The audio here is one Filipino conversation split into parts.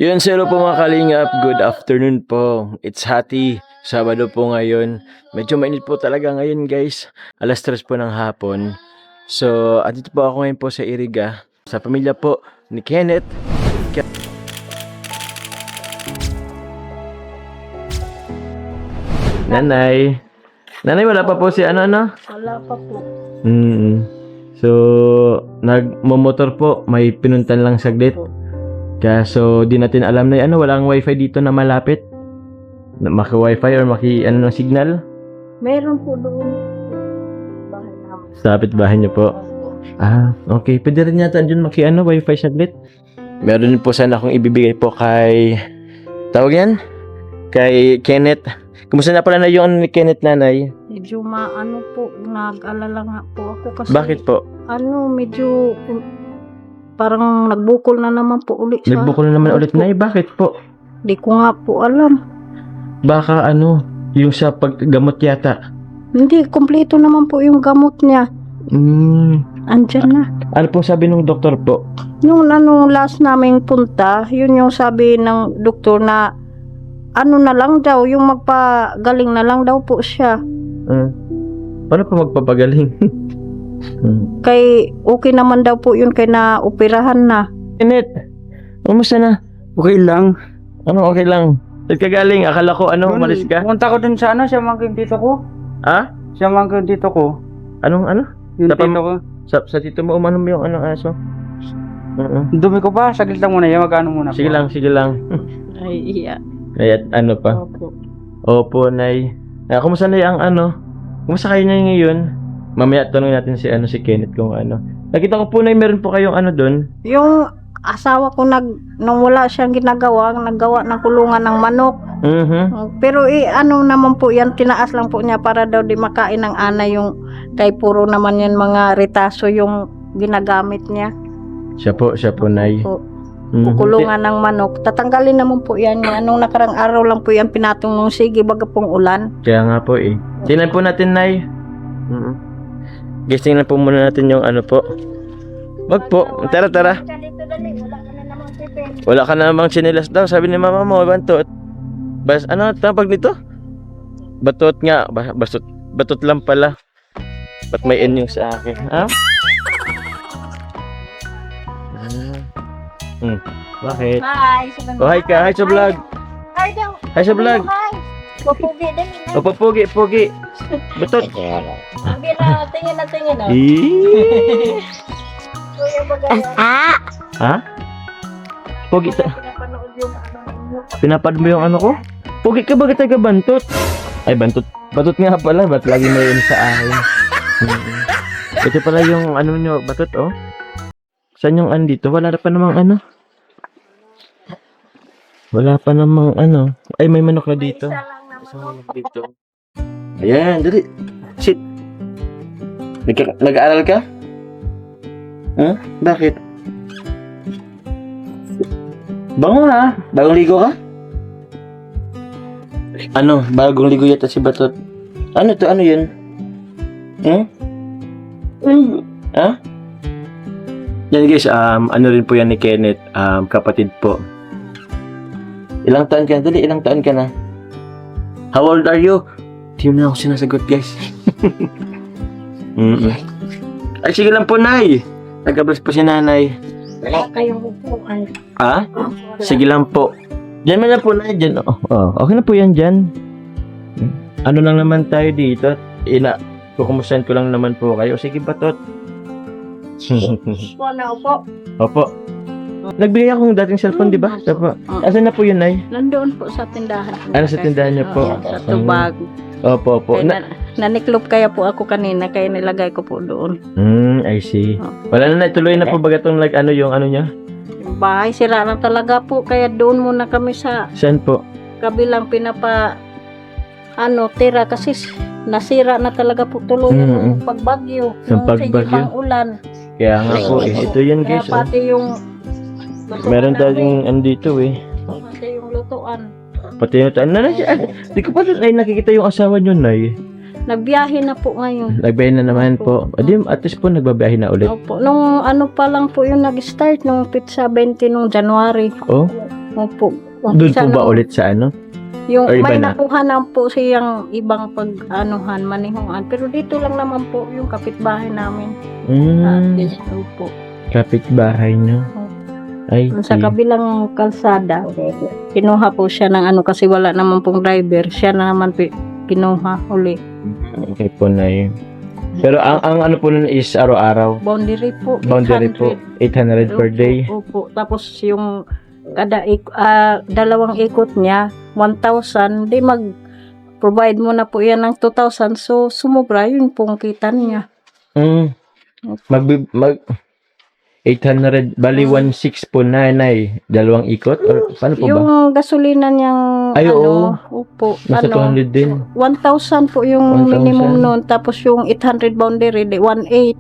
Yun, hello po mga kalingap. Good afternoon po. It's Hati. Sabado po ngayon. Medyo mainit po talaga ngayon guys. Alas 3 po ng hapon. So, andito po ako ngayon po sa Iriga. Sa pamilya po ni Kenneth. Nanay. Nanay, wala pa po si ano-ano? Wala pa po. So, nagmomotor po. May pinuntan lang saglit. Kaso, di natin alam na ano, walang wifi dito na malapit. Maki-wifi or maki-ano ng signal. Meron po doon. Bahay namin. Sa bahay niyo po. Ah, okay. Pwede rin yata dyan maki-ano, wifi saglit. Meron din po sana akong ibibigay po kay... Tawag yan? Kay Kenneth. Kumusta na pala na yung ni Kenneth, nanay? Medyo maano po, nag-alala nga po ako kasi... Bakit po? Ano, medyo... Parang nagbukol na naman po ulit siya. Nagbukol na naman ulit, nay. Bakit po? Di ko nga po alam. Baka ano, yung sa paggamot yata. Hindi, kumpleto naman po yung gamot niya. Andyan na. Ano pong sabi ng doktor po? Yung ano, last naming punta, yun yung sabi ng doktor na ano na lang daw, yung magpagaling na lang daw po siya. Paano po magpapagaling? Kay okay naman daw po yun kay na-operahan na. Kenneth, kumusta na? Okay lang. Ano, okay lang. Saan ka galing? Akala ko ano, umalis ka? Pumunta ko dun sa ano, siya mangking tito ko. Ha? Siya mangking tito ko. Anong ano? Yung Sa tito ko. Sa tito mo, umano mo yung anong aso? Dumi ko pa, saglit lang muna yan, magkano muna Sige po. lang, sige lang. Ay, iya. Kaya ano pa? Opo. Opo, nay. Kumusta na yung ano? Kumusta kayo na ngayon? Mamaya tanong natin si Kenneth kung ano. Nakita ko po na meron po kayong ano doon. Yung asawa ko nung wala siyang ginagawa, naggawa ng kulungan ng manok. Pero ano naman po yan, tinaas lang po niya para daw di makain ng ana yung kay puro naman yan mga retaso yung ginagamit niya. Siya po, nay. Po. Kulungan ng manok. Tatanggalin naman po yan. Nung nakarang araw lang po yan pinatong nung sige baga pong ulan. Kaya nga po eh. Tingnan po natin, nay. Guys, tingnan po muna natin yung ano po. Wag po. Tara. Wala ka na namang chinelas daw. Sabi ni mama mo, bantot. Ano tawag nito? Batot nga. Batot lang pala. Ba't may N yung sa akin? Ha? Bakit? Hi! Oh, hi ka. Hi sa vlog. Hi daw! Hi sa vlog. Hi! Pupugi din. O, pogi. Batot. Sabi na, tingin na. Eee. Kuya Bagay. Ha? Pogi ta. Pinapanood yung ano. Pinapad mo yung ano ko? Pogi ka ba taga bantot? Ay, bantot. Batot nga pala. Ba't lagi may yun sa akin? Ito pala yung ano nyo, batot, oh. Saan yung andito? Wala pa namang ano. Wala pa namang ano. Ay, may manok na dito. Isang manok dito. Ayan, dali. Sit. Nag-aaral ka? Huh? Bakit? Bango ha? Bagong ligo ka? Ano? Bagong ligo yata si Batot. Ano to? Ano yun? Ha? Yan guys, ano rin po yan ni Kenneth, kapatid po. Ilang taon ka na? Dali, ilang taon ka na? How old are you? Di mo na ako sinasagot guys. Ay, sige lang po, nay. Nag-bless po si nanay. Wala kayong upuan. Ha? Sige lang po. Diyan man na po, nay. Diyan. Okay na po yan dyan. Ano lang naman tayo dito. Kukumustahin ko lang naman po kayo. Sige, Batot. Upo na upo. Opo. Nagbigay akong dating cellphone, di ba? Opo. Asan na po yun, nay? Nandoon po sa tindahan. Ano sa tindahan niyo po? Sa tubag. Opo. Naniklop kaya po ako kanina kaya nilagay ko po doon. I see. Wala na, tuloy na po baga itong yung ano niya? Yung bahay sira na talaga po kaya doon muna kami sa Saan po? kabilang tira kasi nasira na talaga po tuloy ng pagbagyo. Yung pagbagyo? Sige, ulan. Kaya nga po eh. Ito yun Kaya guys. pati yung Meron tayong andito eh. pati yung lutuan. Pati yung nanay, di ko pa ay nakikita yung asawa nyo, nay. Nagbiyahe na po ngayon. Nagbiyahe na naman po. Adi, at least po nagbabiyahe na ulit. Opo. Nung ano pa lang po yung nag-start, nung pizza 20 nung January. Oh, Opo. Doon po Umpisa ba nung- ulit sa ano? Yung Or iba may na? nakuha na po siyang ibang pag-anuhan, manihuan. Pero dito lang naman po yung kapitbahay namin. Opo. Kapitbahay nyo. Ay, Dun sa kabilang kalsada, kinuha po siya ng ano kasi wala naman pong driver. Siya na naman kinuha uli. okay po na yun. Pero ang ano po nun is araw-araw. Boundary po. Boundary po, 800 per day. Opo. Tapos yung kada dalawang ikot niya, 1,000, di mag-provide mo na po yan ng 2,000. So, sumubra yun pong kita niya. Mag 800, bali 1,600 po nanay. Dalawang ikot? Or paano po ba? Yung gasolina niyang Ay, ano, opo, Nasa 200 din. 1,000 po yung 1,000. minimum noon. Tapos yung 800 boundary, 1,800.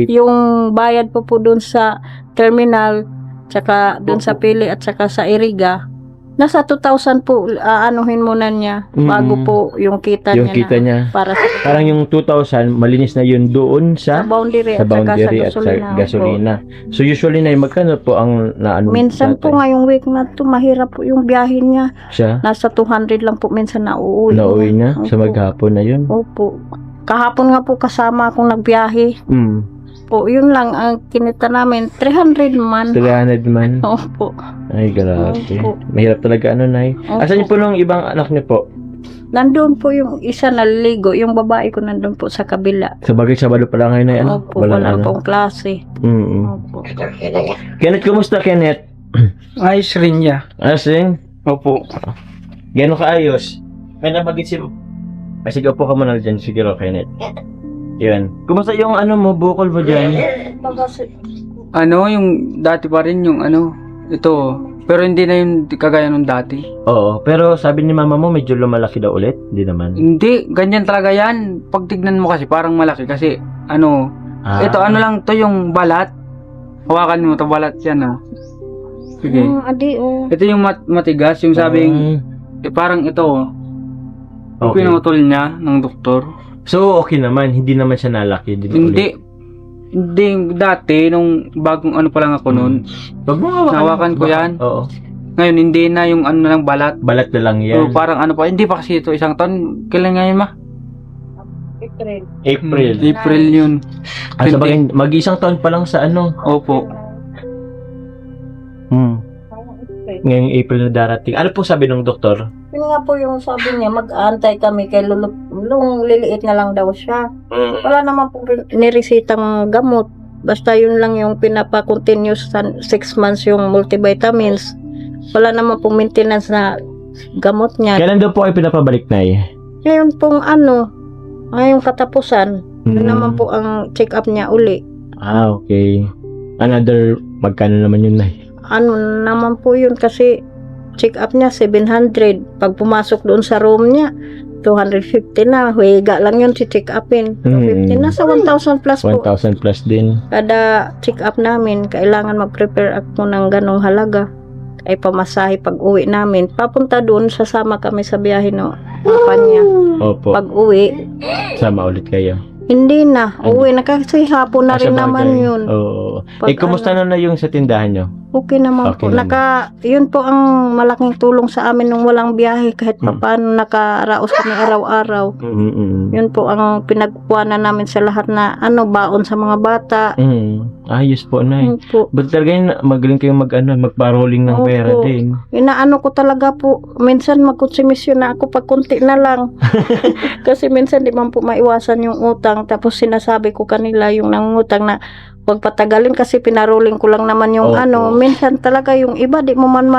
1,800. Yung bayad po doon sa terminal, tsaka doon sa Pili at tsaka sa Iriga, nasa 2,000 po aanuhin muna niya bago po yung kita Yung niya kita na niya. para sa Parang yung 2,000, malinis na yun doon sa boundary, sa at saka boundary sa at sa gasolina. gasolina. So usually na magkano po ang naano Minsan po ngayong week na to, mahirap po yung biyahe niya. siya Nasa 200 lang po minsan na uuwi. nauwi na sa Opo. maghapon na yun. Opo. Kahapon nga po kasama akong nagbiyahe. Po, yun lang ang kinita namin. 300 man. 300 man. Opo. Ay, grabe. Opo. Mahirap talaga ano, Nay. Opo. Asan niyo po nung ibang anak niyo po? Nandun po yung isa na ligo. Yung babae ko nandun po sa kabila. Sa bagay, Sabado pa lang ngayon na ano? Opo, wala ano. pong klase. Opo. Kenneth, kumusta Kenneth? Ayos rin niya. Asin? Opo. Gano'n kaayos? May nabagit si... Ay, sige, upo ka muna dyan. Sige, Kenneth. Yun. Kumusta yung ano mo, bukol mo dyan? Ano, yung dati pa rin yung ano, ito. Pero hindi na yung kagaya nung dati. Oo, pero sabi ni mama mo, medyo lumalaki daw ulit. Hindi naman. Hindi, ganyan talaga yan. Pag tignan mo kasi, parang malaki kasi, ano, ito ano lang to yung balat. Hawakan mo to balat yan, oh. Sige. Adi, oh. Ito yung matigas, yung sabing, parang ito, oh. Okay. Pinutol niya ng doktor. So, okay naman. Hindi naman siya nalaki. Hindi. Hindi, dati, nung bagong ano pa lang ako noon, Wag mo hawakan. nawakan ko yan. Oo. Ngayon, hindi na yung ano lang balat. Balat na lang So, yan. parang ano pa, hindi pa kasi ito isang taon. Kailan ngayon ma? April. April yun. Ah, sa bagay, mag-isang taon pa lang sa ano. Opo. Ngayong April na darating. Ano po sabi ng doktor? Yun nga po yung sabi niya, mag-aantay kami kay Lulong, liliit na lang daw siya. Wala naman po niresitang gamot. Basta yun lang yung pinapa-continuous sa 6 months yung multivitamins. Wala naman pong maintenance na gamot niya. Kailan daw po ay pinapabalik na eh? Ngayon pong ano, ngayong katapusan, yun naman po ang check-up niya uli. Ah, okay. Another, magkano naman yun na Ano naman po yun kasi check-up niya 700. Pag pumasok doon sa room niya, 250 na. Huwega lang yun si check-upin. 250 na sa 1,000 plus po. 1,000 plus din. Kada check-up namin, kailangan mag-prepare ako ng ganong halaga. Ay pamasahe pag uwi namin. Papunta doon, sasama kami sa biyahe no papa niya. Opo. Pag uwi, Sama ulit kayo. hindi na. Uwi na kasi hapon na Ah, sa rin naman bagay. yun. Oo. Pag Kumusta na yung sa tindahan nyo? Okay naman Okay po. naman. Yun po ang malaking tulong sa amin nung walang biyahe kahit Mm. paano nakaraos kami araw-araw. Yun po ang pinagkuhanan namin sa lahat na baon sa mga bata. Ayos po na Yun po. But talaga yun, magaling kayong mag-paroling ng Opo. pera din. Inaano ko talaga po, minsan magkonsumisyon na ako pag konti na lang. Kasi minsan di man po maiwasan yung utang. Tapos sinasabi ko kanila yung nangutang na huwag patagalin kasi pinaruling ko lang naman yung Opo. Minsan talaga yung iba di mo man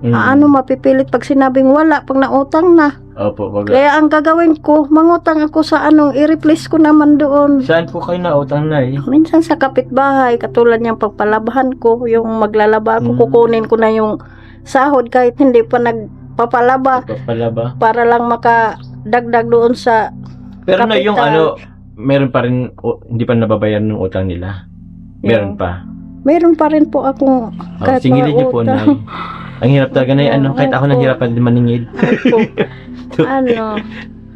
mapipilit pag sinabing wala pag nautang na. Opo. Kaya ang gagawin ko, mangutang ako sa i-replace ko naman doon. Saan po kayo nautang na eh? Minsan sa kapitbahay, katulad niyang pagpalabahan ko, yung maglalaba ko, kukunin ko na yung sahod kahit hindi pa nagpapalaba Pala ba? para lang makadagdag doon sa Pero na yung kapital. meron pa rin, hindi pa nababayaran ng utang nila. Meron Yung- pa. Meron pa rin po akong kahit Singilin mga niyo po na. utang. Ang hirap talaga na kahit ako Opo. nahirapan din maningil. Opo.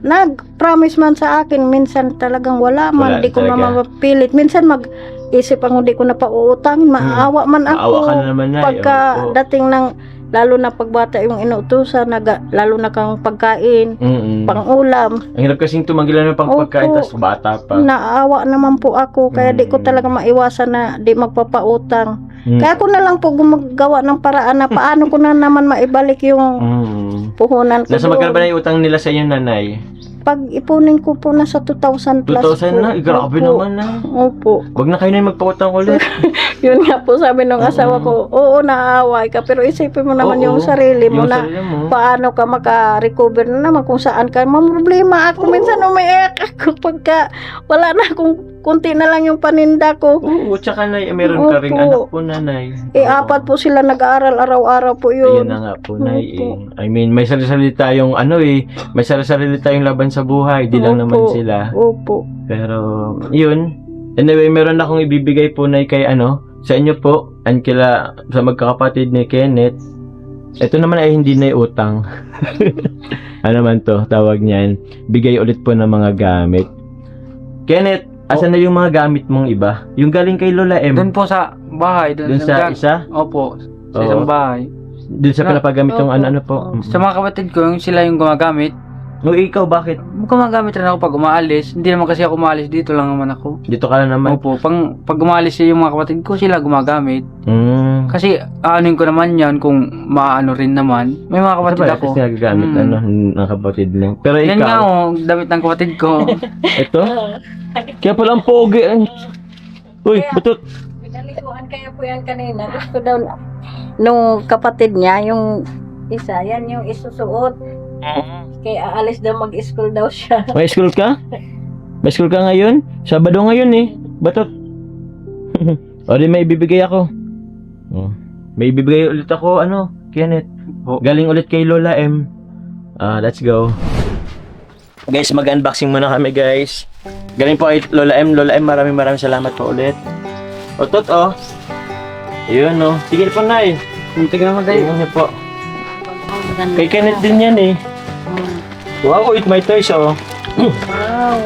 Nag-promise man sa akin, minsan talagang wala Wala man, di ko talaga. naman mapilit. Minsan mag-isip ako, di ko na pauutangin, maawa man ako. Maawa ka na naman na. Pagka dating ng lalo na pagbata yung inuutusan, lalo na kang pagkain, pang-ulam. Ang hirap kasing tumanggilan ng pagkain, Opo. tas bata pa. Naawa naman po ako, kaya di ko talaga maiwasan na di magpapautang. Kaya ako na lang po gumagawa ng paraan na paano ko na naman maibalik yung puhunan ko Nasa magkano ba doon. na yung utang nila sa inyo, nanay? Pag ipunin ko po nasa 2,000 plus 2,000 na? Grabe Opo. naman na. Opo. Huwag na kayo na magpautang ulit. Yun nga po sabi ng asawa ko, oo, naaaway ka, pero isipin mo naman yung sarili mo Yung na sarili mo. paano ka maka-recover na naman kung saan ka. Problema ako, minsan umiiyak ako pagka wala na akong kunti na lang yung paninda ko. Oo, tsaka na, meron ka ring Opo. anak po, nanay. Apat po sila nag-aaral araw-araw po Ayun yun. na nga po, nay. Opo. I mean, may sarili-sarili tayong may sarili-sarili tayong laban sa buhay. Di lang Opo. naman sila. Opo. Pero, yun. Anyway, meron akong ibibigay po, nay, kay sa inyo po, and kila, sa magkakapatid ni Kenneth. Ito naman ay hindi na utang. Ano man to, tawag niyan. Bigay ulit po ng mga gamit. Kenneth, asan na yung mga gamit mong iba? Yung galing kay Lola M. Doon po sa bahay. Doon sa isa? Opo, sa Oo. isang bahay. Doon sa pinapagamit yung Opo. ano po. Sa mga kapatid ko, yung sila yung gumagamit. No, ikaw, bakit? Gumagamit rin ako pag umaalis. Hindi naman kasi ako umaalis, dito lang naman ako. Dito ka na naman. Opo, pag umaalis yung mga kapatid ko, sila gumagamit. Mm. Kasi aanin ko naman yan kung maano rin naman. May mga kapatid Ano ba, ako. kasi nagagamit ng kapatid mo. Pero Yan nga ikaw, damit ng kapatid ko. ito? Kaya pala ang pogi. Uy, batot. Pinaliguan kaya po yan kanina. Gusto daw nung kapatid niya, yung isa, yan yung isusuot. Kaya aalis daw mag-school daw siya. May school ka? May school ka ngayon? Sabado ngayon eh. Batot. O di may ibibigay ako. Oh. May ibibigay ulit ako, Kenneth. Galing ulit kay Lola M. Let's go. Guys, mag-unboxing muna kami, guys. Galing po kay Lola M. Lola M, maraming salamat po ulit. O, tot, Ayun, Sige po, Nay. Tingnan mo tayo. Tingnan niyo po. Kay Kenneth din yan eh. Wow, eat my toys, Wow.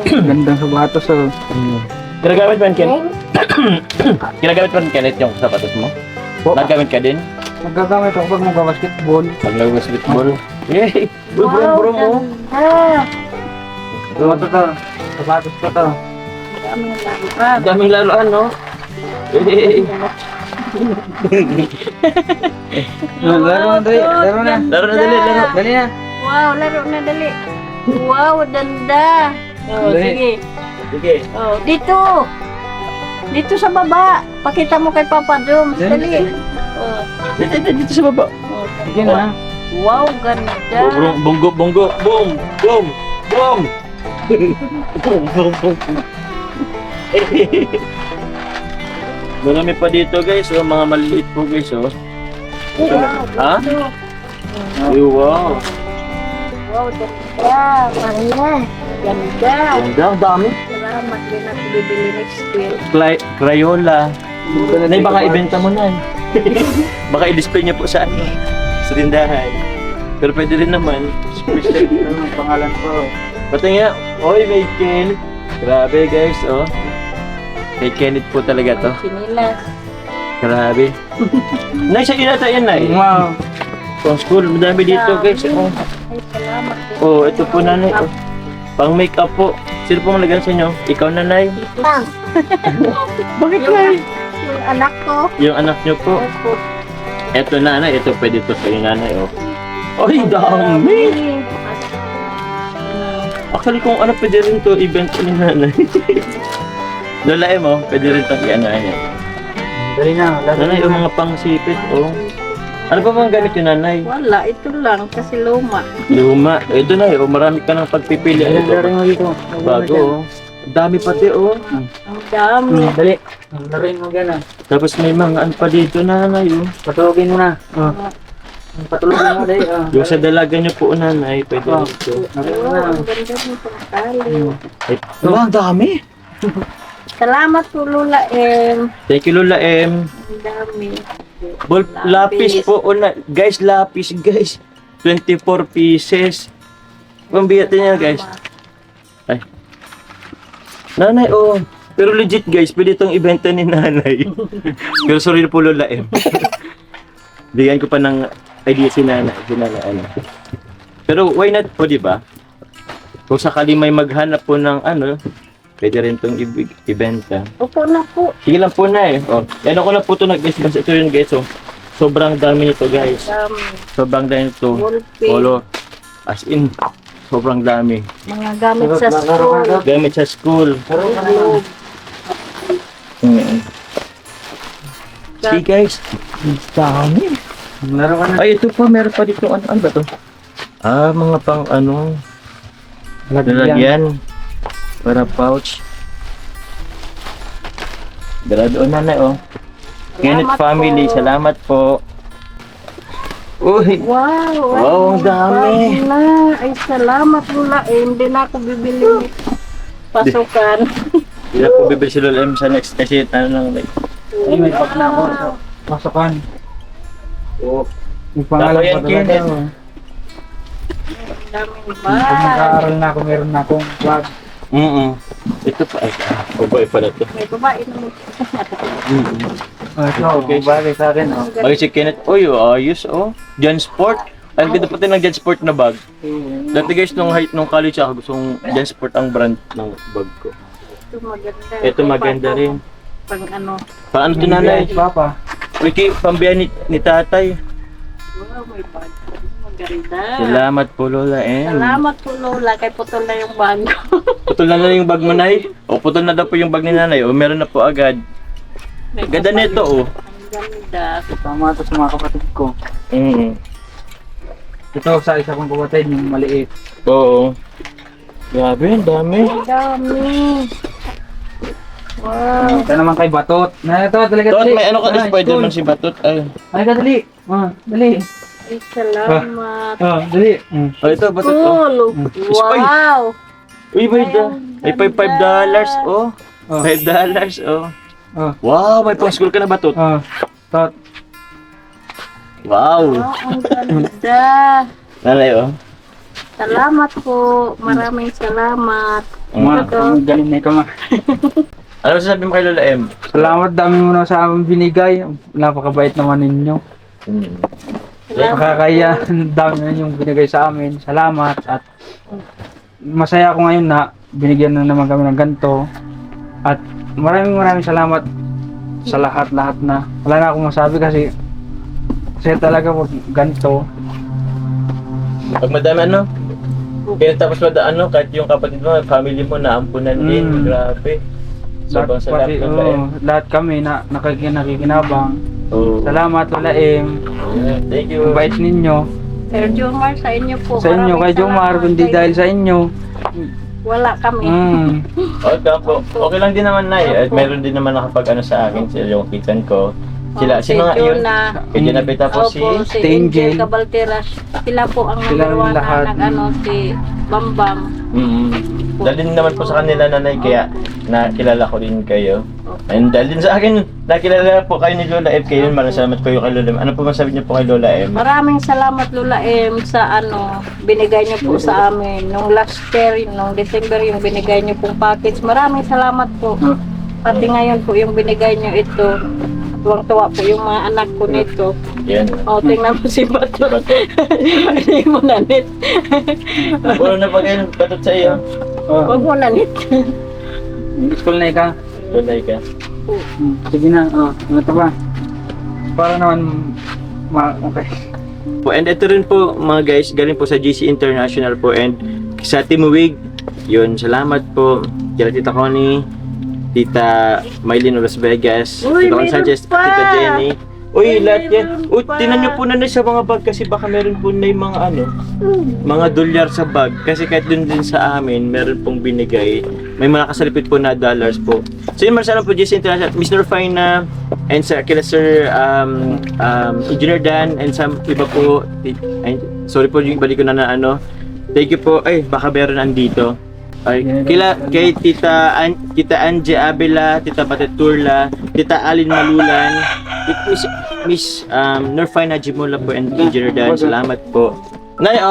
Gandang sapatos. Ginagamit ba ni Kenneth? Ginagamit ba ni Kenneth yung sapatos mo? Nagamit ka din? Nagagamit ako pag magbabasketball. Pag nag-basketball. Yay! Uy, bro mo. Ito to. Sapatos ko to. Ang daming laruan, no? Yay! Laro na dali. Laro na. Laro na, dali, laro. Dali na. Wow, laro na dali. Wow, danda. Oh, Dali. sige. Sige. Oh, dito. Dito sa baba. Pakita mo kay Papa Joms. Dali. Oh, Dito sa baba. Sige na. wow, ganda. Bonggo, bonggo. Boom! Boom! Boom! Boom, boom, boom. Marami pa dito, guys. Mga maliliit po, guys. Wow. Ha? Ito. Ay, wow. Wow, ganda. Ganda. Ganda. Ganda, ang dami. Salamat din ako bibili next year. Crayola. Nay, baka ibenta mo na. Baka i-display niya po sa sa tindahan. Pero pwede rin naman. Special. Ang pangalan ko. Pati nga, oy, may Kenneth. Grabe, guys, Kay Kenneth po talaga to. Sinilas. Grabe. Nay, sa inata yan, Nay. Wow. Pang school, madami dito, guys. Ay, salamat din. Ito po, nanay. Pang make-up po. Sino po malagyan sa inyo? Ikaw, nanay? Lang. Bakit, Nay? Yung anak ko. Yung anak niyo po. Opo. Ito, nanay. Ito, pwede to sa nanay, Ay, dami! Actually, kung pwede rin to, event ko ni nanay. Lola M, pwede rin to yan. Dali na. Nanay, yung mga pangsipit, Ano pa bang gamit yung nanay? Wala, ito lang kasi luma. Luma. Ito na, marami ka ng pagpipili. Laro mo dito. Bago, Dami pati, Ang dami. Dali. Laruin mo gana. Tapos may mga pa dito, nanay, Patulogin mo na. Patulogin mo dali. Yung sa dalaga niyo po, nanay, pwede dito. Laruin mo Oh, na. ang ganda ng pangkali. Ang dami. Salamat po, Lula M. Thank you, Lola M. Ang dami. Ball, lapis po, guys, lapis, guys. 24 pieces. Pambiyatin niya, guys. Ay. Nanay, Pero legit, guys, pwede itong ibenta ni nanay. Pero sorry po, Lola M. Bigyan ko pa ng Ay, di si nanay, ano. Pero why not po, di ba? Kung sakali may maghanap po ng ano, pwede rin itong ibenta. Opo na po. Sige lang po na eh. Oh, yan ako na po ito nag-guys. Basta ito yun guys. Oh. Sobrang dami nito guys. Sobrang dami nito. Wallpaper. Polo. As in, sobrang dami. Mga gamit sa school. Gamit sa school. Globe. See guys. Ang dami. Laro ka na. Ay, ito pa. Meron pa dito. Ano ba to? Ah, mga pang ano. Lalagyan. Para pouch. Doon na oh. Kenneth Salamat family, po. salamat po. Uy, Wow, Wow, ang dami. bag na. Ay, salamat Lula. Hindi na ako bibili ng pasukan. hindi na po bibili si Lola M sa next kasi ano lang like. Ay, may bag na ako sa pasukan. Oh, Yung pangalan Tama yan, ko talaga. Kenneth. oh. Daming Pag bag. mag-aaral na ako, meron na akong bag. Ito pa ay, babae pala to. May babae naman. Ito, Okay. bagay sa akin. Oh. Ay si Kenneth, oy, ayos oh. Jan Sport. Ang ganda pati ng Jan Sport na bag. Dati guys nung college ako gustong Jan Sport ang brand ng bag ko. Ito maganda. Ito maganda rin. Pang ano. Paano to nanay? Papa. Uy, pambiyan ni tatay. Wow, may bag. Maganda. Salamat po Lola M. Salamat po Lola. Kay putol na yung bag ko. Putol na yung bag mo, Nay. O, putol na daw po yung bag ni Nanay. O, meron na po agad. May Ganda kapal. nito, oh. Ang ganda. Tama ito sa mga kapatid ko. Mm. Ito sa isa kong kapatid, yung maliit. Oo. Grabe, ang dami. Ang dami. Wow. Ito naman kay Batot. Na ito, talaga. Tot, may ano ka na Spider-Man si Batot. Ay. Ay, ka, dali. Dali. Ay, salamat. Dali. Oh, ito, Batot. Oh. Cool. Wow. Uy, may Ay, may $5. Oh. Oh. $5. Oh. Oh. Wow, may pang school ka na, Batot. Tot. Wow. Wow, ang ganda. Nanay, oh. Salamat po. Maraming salamat. Galing na ikaw nga. Ano sasabi mo kay Lola M? Salamat, dami mo na sa amin binigay. Napakabait naman ninyo. Nakakaya, dami na yung binigay sa amin. Salamat at masaya ako ngayon na binigyan na naman kami ng ganito. At maraming salamat sa lahat-lahat na. Wala na akong masabi kasi talaga pag ganito. Pag madami ano? Kaya tapos ano, kahit yung kapatid mo, family mo naampunan din. Grabe. Sobrang salamat Pati, Lola M. lahat kami na nakikinabang. Oh. Salamat, Lola M. Thank you. Ang bait ninyo. Sir Jomar, sa inyo po. Sa inyo, kay Maraming Jomar, salamat kundi sa dahil inyo. sa inyo. Wala kami. Okay po. Okay lang din naman, Nay. At meron din naman nakapag ano sa akin, sila yung kitan ko. Sila, Si sino nga yun? Jonah. Kaya Jonah po si... Opo, si si Angel Angel. Cabalteras. Sila po ang Sila number ang 1 lahat. na nag-ano, si Bambam. Dahil din naman po sa kanila, Nanay, kaya nakilala ko din kayo. And dahil din sa akin, nakilala po kayo ni Lola M. Kayo, maraming salamat po yung kay Lola M. Ano po masabi niyo po kay Lola M? Maraming salamat Lola M sa ano, binigay niyo po sa amin. Nung last year, nung December yung binigay niyo pong package. Maraming salamat po. Pati ngayon po yung binigay niyo ito. Tuwang-tuwa po yung mga anak ko nito. Yan. O, tingnan mo si Bato. Hindi mo na nit. Puro na pa kayo, Batot sa iyo. Huwag mo na nit. School na ikaw. Lola ka. Sige na. Ano ito ba? Para naman okay. Po, and ito rin po mga guys, galing po sa GC International po and sa Timuwig. Yun, salamat po. Kila Tita Connie, Tita Maylin Las Vegas, Uy, Tita meron Sanchez, pa! Tita Jenny. Uy, Uy, lahat yan. meron Uy, pa! tinan nyo po na sa mga bag kasi baka meron po na yung mga ano, mga dolyar sa bag. Kasi kahit dun din sa amin, meron pong binigay. May mga kasalipit po na dollars po. So yun, maraming po GC International, Mr. Fina, and sa kila Sir Engineer Dan, and sa iba po, sorry po yung balik ko na ano. Thank you po. Ay, baka meron andito. Ay, kay Tita Anje Abela, Tita Batet Turla, Tita Alin Malulan, Miss Nurfina Jimula po and Engineer Dan. Salamat po. Nay,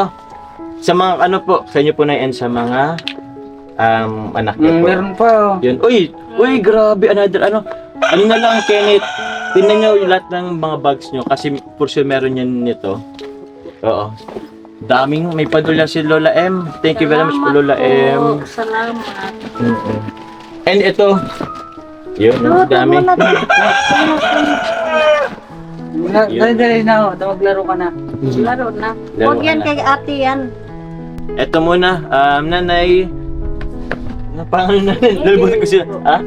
sa mga ano po, sa inyo po na and sa mga anak niyo po. Meron pa. Yun. Uy, grabe, another ano na lang, Kenneth. Tingnan niyo yung lahat ng mga bags niyo kasi for sure meron yan nito. Oo. Daming may padula si Lola M. Thank you very much po, Lola M. Salamat. Mm-mm. And ito, yun, ang dami. Dali na ako, maglaro ka na. Laro na. Laro Huwag yan na. kay ate yan. Ito muna, nanay. Pangalan na nalimutan ko sila. Ha?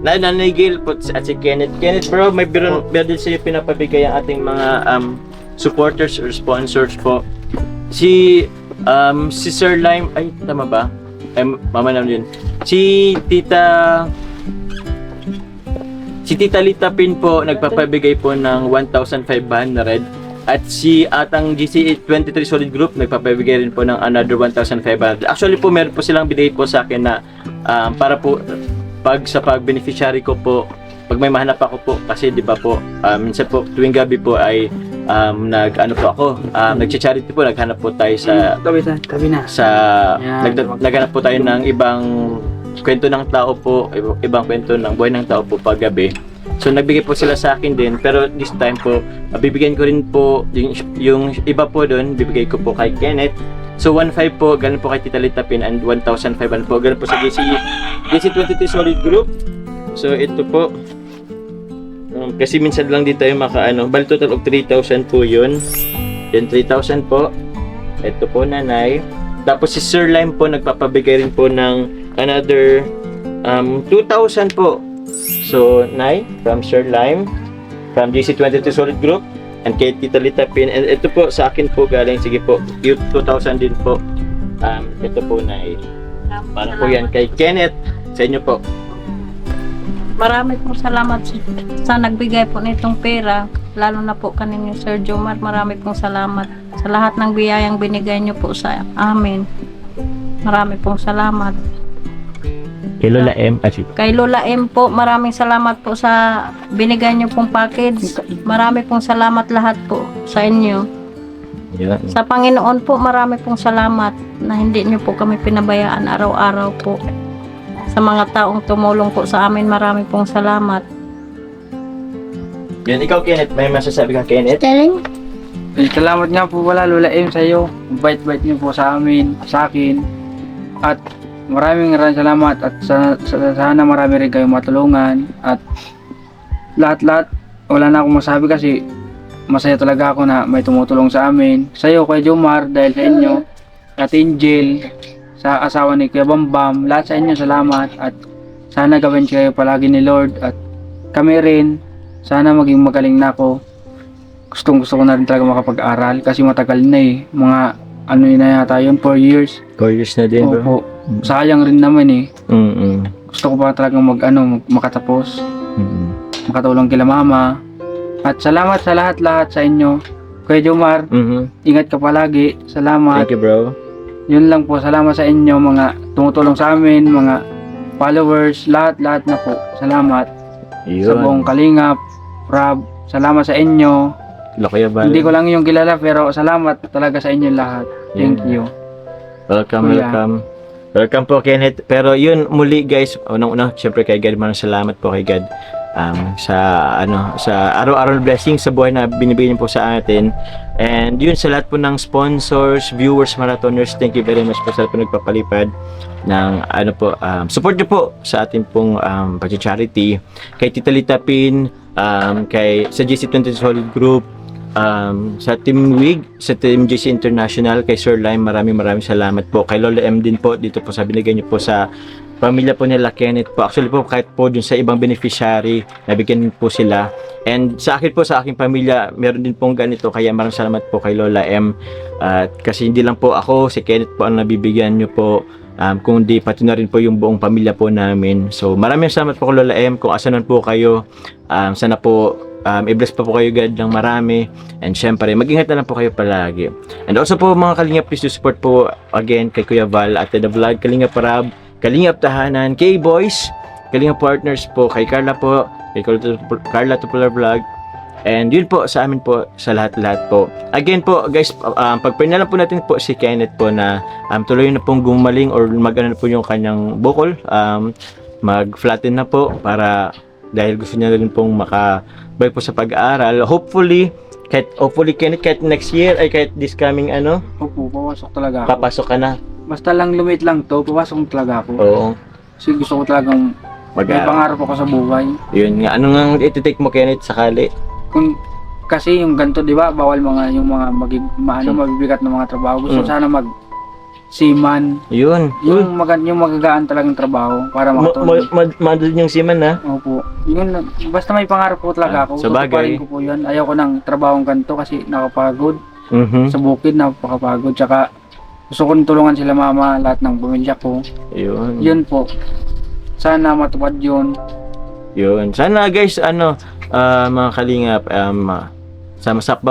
Nanay Gail po at si Kenneth. Kenneth bro, may meron din sa'yo pinapabigay ang ating mga supporters or sponsors po. Si Sir Lime, ay tama ba? Ay, mama naman yun. Si Tita Lita Pin po nagpapabigay po ng 1,500 at si atang GC23 Solid Group nagpapabigay rin po ng another 1,500. Actually po meron po silang binigay po sa akin na para po sa pag-beneficiary ko po pag may mahanap ako po kasi di ba po minsan po tuwing gabi po ay nagcha-charity po, naghanap po tayo sa Tabi na. Yan. naghanap po tayo ng ibang kwento ng tao po, ibang kwento ng buhay ng tao po pag gabi. So nagbigay po sila sa akin din, pero this time po bibigyan ko rin po yung iba po doon, bibigay ko po kay Kenneth. So 1,500 po, ganun po kay Tita Lita Pin and 1,500 po, ganun po sa GC23 Solid Group. So ito po, kasi minsan lang din tayo bali total of 3,000 po yun. Yan 3,000 po. Ito po nanay. Tapos si Sir Lime po nagpapabigay rin po ng another 2,000 po. So nay, from Sir Lime, from GC23 Solid Group, and kay Tita Lita Pin. And ito po sa akin po galing, sige po, 2,000 din po. Ito po nay. Para po yan kay Kenneth. Sa inyo po. Marami pong salamat sa nagbigay po nitong pera, lalo na po kanino Sir Jomar. Marami pong salamat sa lahat ng biyayang binigay niyo po sa amin. Marami pong salamat. Kay Lola M. Kay Lola M po, maraming salamat po sa binigay niyo pong package. Marami pong salamat lahat po sa inyo. Yan. Sa Panginoon po, marami pong salamat na hindi niyo po kami pinabayaan araw-araw po. Sa mga taong tumulong po sa amin, marami pong salamat. Yan, ikaw Kenneth, may masasabi ka Kenneth? Salamat nga po pala Lola M sa iyo. Bait-bait niyo po sa amin, sa akin. At maraming salamat at sana marami rin kayong matulungan. At lahat-lahat, wala na akong masabi kasi masaya talaga ako na may tumutulong sa amin. Sa iyo, kay Jomar, dahil sa inyo, at Angel, sa asawa ni Kuya Bambam, lahat sa inyo salamat at sana gawin kayo palagi ni Lord at kami rin, sana maging magaling na ako. Gusto ko na rin talaga makapag-aral kasi matagal na mga na yata yun, 4 years. 4 years na din bro. Opo, sayang rin naman Mm-mm. Gusto ko pa talagang makatapos, makatulong kila mama at salamat sa lahat sa inyo. Kuya Jomar, ingat ka palagi, salamat. Thank you bro. Yun lang po, salamat sa inyo mga tumutulong sa amin, mga followers, lahat na po. Salamat. Yun. Sa buong Kalingap, Rob, salamat sa inyo. Kuya Val. Hindi ko lang yung kilala pero salamat talaga sa inyo lahat. Thank you. Welcome, Kuya. welcome. Welcome po Kenneth. Pero yun muli guys, unang-una syempre kay God, maraming salamat po kay God. Sa araw-araw blessing sa buhay na binibigay niyo po sa atin. And yun sa lahat po ng sponsors, viewers, marathoners, thank you very much po sa lahat po nagpapalipad ng support niyo po sa ating pong pag-charity. Kay Tita Lita Pin, sa GC23 Solid Group, sa Team WIG, sa Team GC International, kay Sir Lime, maraming salamat po. Kay Lola M din po, dito po sa binigay niyo po sa pamilya po nila Kenneth po. Actually po, kahit po dun sa ibang beneficiary, nabigyan po sila. And sa akin po, sa aking pamilya, meron din pong ganito. Kaya maraming salamat po kay Lola M. Kasi hindi lang po ako, si Kenneth po ang nabibigyan nyo po. Kundi pati na rin po yung buong pamilya po namin. So maraming salamat po kay Lola M. Kung asanan po kayo, sana po i-bless pa po kayo God ng marami. And syempre, mag-ingat na lang po kayo palagi. And also po mga Kalingap, please to support po again kay Kuya Val at the vlog, Kalingap Rob, Kalingap Tahanan, K-Boys, Kalingap Partners po, kay Carla po, kay Carla Tupular Vlog. And yun po sa amin po, sa lahat-lahat po. Again po guys, pagpinalan po natin po si Kenneth po na tuloy na pong gumaling or mag-ano na po yung kanyang bukol, mag-flatten na po para dahil gusto niya rin pong makabalik po sa pag-aaral. Hopefully, Kahit, hopefully, Kenneth, kahit next year, ay kahit this coming, Opo, papasok talaga ako. papasok ka na. Basta lang lumit lang to, papasok talaga ako. Oo. Kasi gusto ko talagang may Mag-aaral. pangarap ako sa buhay. Yun nga. Ano nga iti-take mo, Kenneth, sakali? Kung kasi yung ganito, 'di ba? Bawal yung mga mabibigat na mga trabaho. Gusto Mm. sana seaman. Yun. Yung magagaan talagang trabaho para makatulong. Madod yung siman, ha? Opo. Yun, basta may pangarap po talaga ako. Sa bagay. Tutuparin ko po 'yun. Ayaw ko ng trabahong ganito kasi nakapagod. Mhm. Sa bukid napakapagod. Tsaka gusto ko tulungan sila mama, lahat ng pamilya ko. Yun. Yun po. Sana matupad 'yun. Yun. Sana guys, mga kalingap,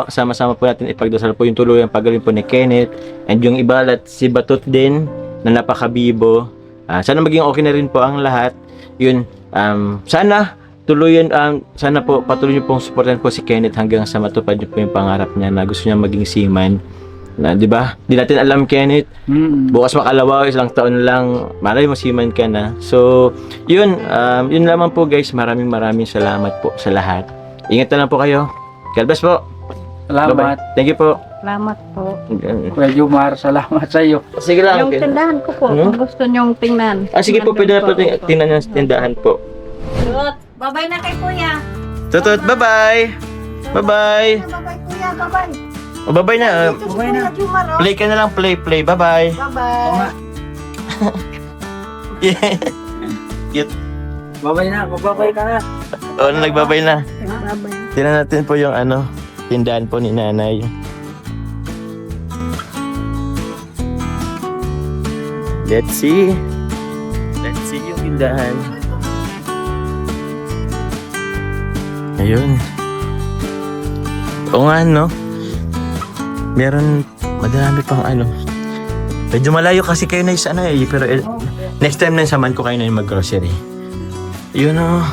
sama-sama po natin ipagdasal po yung tuluyang pagaling po ni Kenneth and yung iba si Batot din na napakabibo. Sana maging okay na rin po ang lahat. Yun. Sana tuluyan, sana po patuloy niyo pong supportan po si Kenneth hanggang sa matupad niyo po yung pangarap niya na gusto niya maging seaman. Na, di ba? Di natin alam, Kenneth. Bukas makalawa, isang taon lang, malay mo seaman ka na. So, yun lamang po guys. Maraming salamat po sa lahat. Ingat na lang po kayo. God bless po. Salamat. Bye-bye. Thank you po. Salamat po. Kuya Jumar, salamat sa iyo. Sige lang. Yung tindahan ko po, Hmm? kung gusto nyong tingnan. Sige po, pwede na po tingnan yung tindahan po. Babay na kay kuya. Tutut, bye-bye. Bye-bye. Babay kuya, babay. O, bye-bye na. Dito si Kuya Jumar, oh. Play ka na lang, play. Bye-bye. Bye-bye. Yeah. Cute. Babay na, babay ka na. O, nagbabay na. Bye-bye. Tingnan natin po yung tindahan po ni nanay. Let's see. Let's see yung tindahan. Ayun. Oo nga, no? Meron, madami pang Medyo malayo kasi kayo na isa na pero next time na samahan ko kayo na yung mag-grocery. Yun o.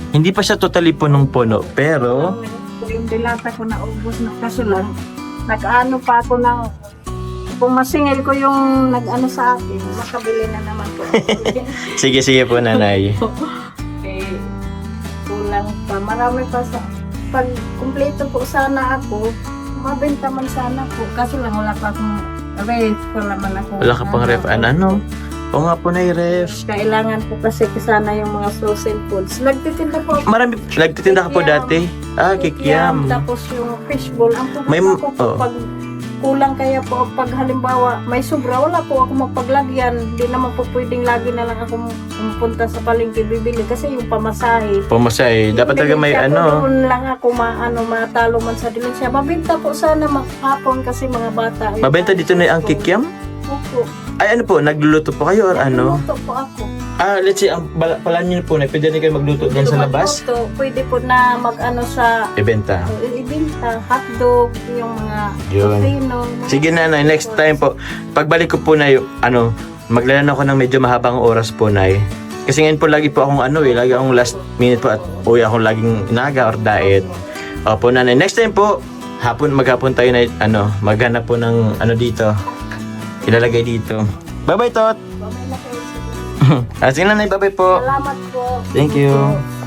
Hindi pa siya totally punong-puno, pero Yung dilata ko na ubos na kaso lang. Nag-ano pa ako ng kung masingil ko yung nag-ano sa akin, makabili na naman po. sige po nanay. Kulang pa. Marami pa sa pag kumpleto po sana ako, mabenta man sana po. Kaso lang wala pa akong ref. Wala man ako. Wala ka pang ref. Ano? O nga po na yung ref. Kailangan po kasi sana yung mga frozen foods. Nagtitinda po ako. Marami, nagtitinda ka po dati. Kikiam. Tapos yung fishbowl. Ang May- problema ko po oh. pag kulang kaya po pag halimbawa may sobra, wala po ako magpaglagyan. Hindi naman po pwedeng lagi na lang ako pumunta sa palengke bibili kasi yung pamasahe. Pumasay. Dapat talaga may Doon lang ako matalo man sa dilensya. Mabenta po sana hapon kasi mga bata. Mabenta dito na ang kikiam? Opo. Ay ano po, nagluluto po kayo or ano? Nagluluto po ako. Let's say, ang pala nyo po na, pwede na kayo magluto dyan sa labas? Magluto, pwede po na mag-ano sa Ibenta. ibenta, hotdog, yung mga Yun. pino. Sige nanay, next time po, pagbalik ko po na yung, maglalaan ako ng medyo mahabang oras po na Kasi ngayon po lagi po akong lagi akong last minute po at uwi akong laging inaga or diet. Opo nanay, next time po, maghapon tayo na, maghanap po ng dito. Ilalagay dito. Bye-bye, Tot! Babay na kayo. Sige nanay, bye-bye po. Salamat po. Thank you.